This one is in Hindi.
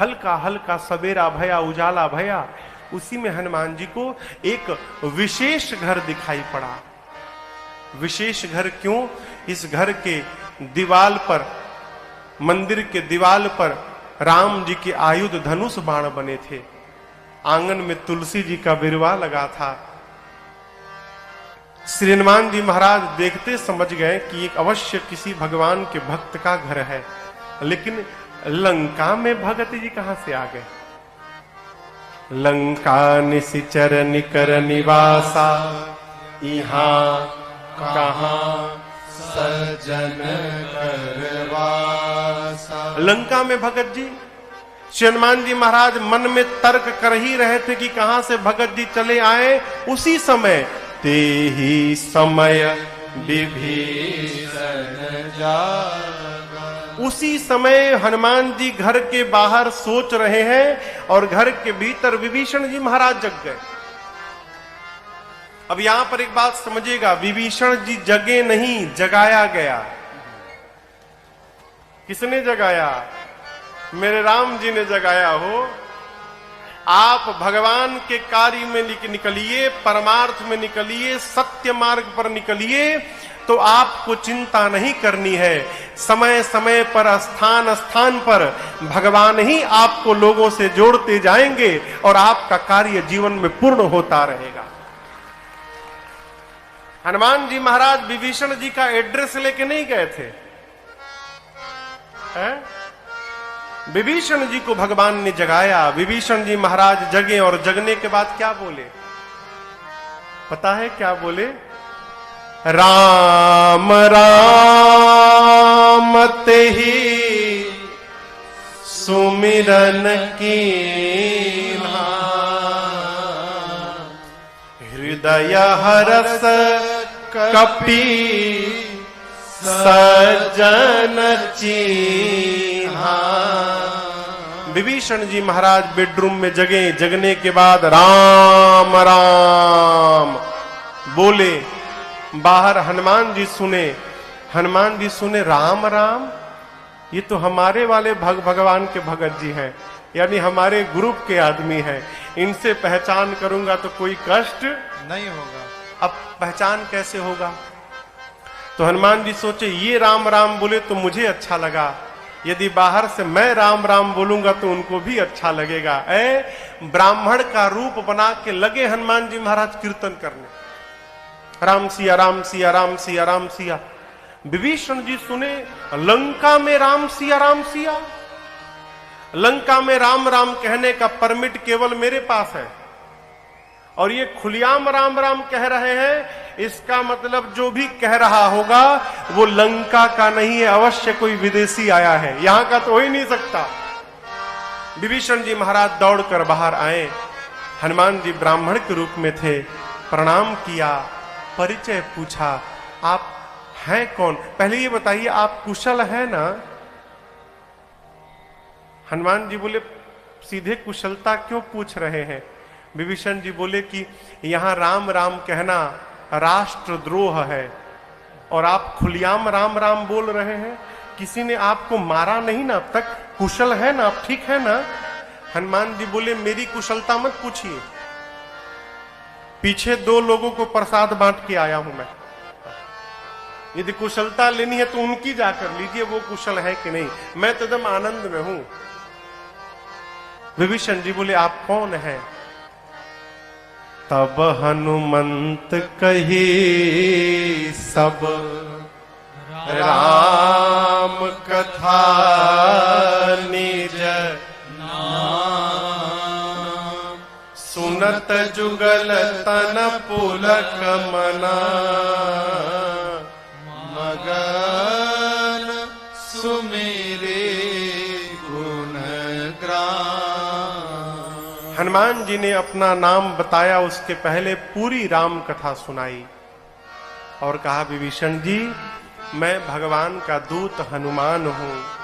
हल्का हल्का सवेरा भया, उजाला भया, उसी में हनुमान जी को एक विशेष घर दिखाई पड़ा। विशेष घर क्यों? इस घर के दीवाल पर, मंदिर के दीवाल पर राम जी के आयुध धनुष बाण बने थे। आंगन में तुलसी जी का बिरवा लगा था। श्री हनुमान जी महाराज देखते समझ गए कि एक अवश्य किसी भगवान के भक्त का घर है। लेकिन लंका में भगत जी कहां से आ गए? लंका निशिचर निकर निवासा, यहाँ कहां सज्जन करवासा। लंका में भगत जी। श्री हनुमान जी महाराज मन में तर्क कर ही रहे थे कि कहां से भगत जी चले आए। उसी समय ते ही समय विभीषण जागा। उसी समय हनुमान जी घर के बाहर सोच रहे हैं और घर के भीतर विभीषण जी महाराज जग गए। अब यहां पर एक बात समझिएगा, विभीषण जी जगे नहीं, जगाया गया। किसने जगाया? मेरे राम जी ने जगाया हो। आप भगवान के कार्य में निकलिए, परमार्थ में निकलिए, सत्य मार्ग पर निकलिए, तो आपको चिंता नहीं करनी है। समय समय पर, स्थान स्थान पर भगवान ही आपको लोगों से जोड़ते जाएंगे और आपका कार्य जीवन में पूर्ण होता रहेगा। हनुमान जी महाराज विभीषण जी का एड्रेस लेके नहीं गए थे। विभीषण जी को भगवान ने जगाया। विभीषण जी महाराज जगे और जगने के बाद क्या बोले? पता है क्या बोले? राम राम तेहि सुमिरन कीन्हा, हृदय हरस कपि सज्जन चीन्हा। विभीषण जी महाराज बेडरूम में जगे। जगने के बाद राम राम बोले। बाहर हनुमान जी सुने। हनुमान जी सुने राम राम, ये तो हमारे वाले भगवान के भगत जी हैं, यानी हमारे ग्रुप के आदमी हैं। इनसे पहचान करूंगा तो कोई कष्ट नहीं होगा। अब पहचान कैसे होगा? तो हनुमान जी सोचे ये राम राम बोले तो मुझे अच्छा लगा, यदि बाहर से मैं राम राम बोलूंगा तो उनको भी अच्छा लगेगा। ब्राह्मण का रूप बना के लगे हनुमान जी महाराज कीर्तन करने, राम सिया राम सिया राम सिया राम सिया। विभीषण जी सुने लंका में राम सिया राम सिया। लंका में राम राम कहने का परमिट केवल मेरे पास है और ये खुलेआम राम राम कह रहे हैं। इसका मतलब जो भी कह रहा होगा वो लंका का नहीं है, अवश्य कोई विदेशी आया है, यहां का तो हो ही नहीं सकता। विभीषण जी महाराज दौड़कर बाहर आए। हनुमान जी ब्राह्मण के रूप में थे। प्रणाम किया, परिचय पूछा, आप हैं कौन? पहले ये बताइए आप कुशल हैं ना? हनुमान जी बोले सीधे कुशलता क्यों पूछ रहे हैं? विभीषण जी बोले कि यहां राम राम कहना राष्ट्रद्रोह है और आप खुलेआम राम राम बोल रहे हैं। किसी ने आपको मारा नहीं ना अब तक? कुशल है ना? आप ठीक है ना? हनुमान जी बोले मेरी कुशलता मत पूछिए, पीछे 2 लोगों को प्रसाद बांट के आया हूं मैं। यदि कुशलता लेनी है तो उनकी जाकर लीजिए, वो कुशल है कि नहीं। मैं तो एकदम आनंद में हूं। विभीषण जी बोले आप कौन हैं? तब हनुमंत कही सब राम कथा निज नाम, सुनत जुगल तन पुलक मना, मगन सुमेरे गुण ग्राम। हनुमान जी ने अपना नाम बताया, उसके पहले पूरी राम कथा सुनाई और कहा विभीषण जी मैं भगवान का दूत हनुमान हूं।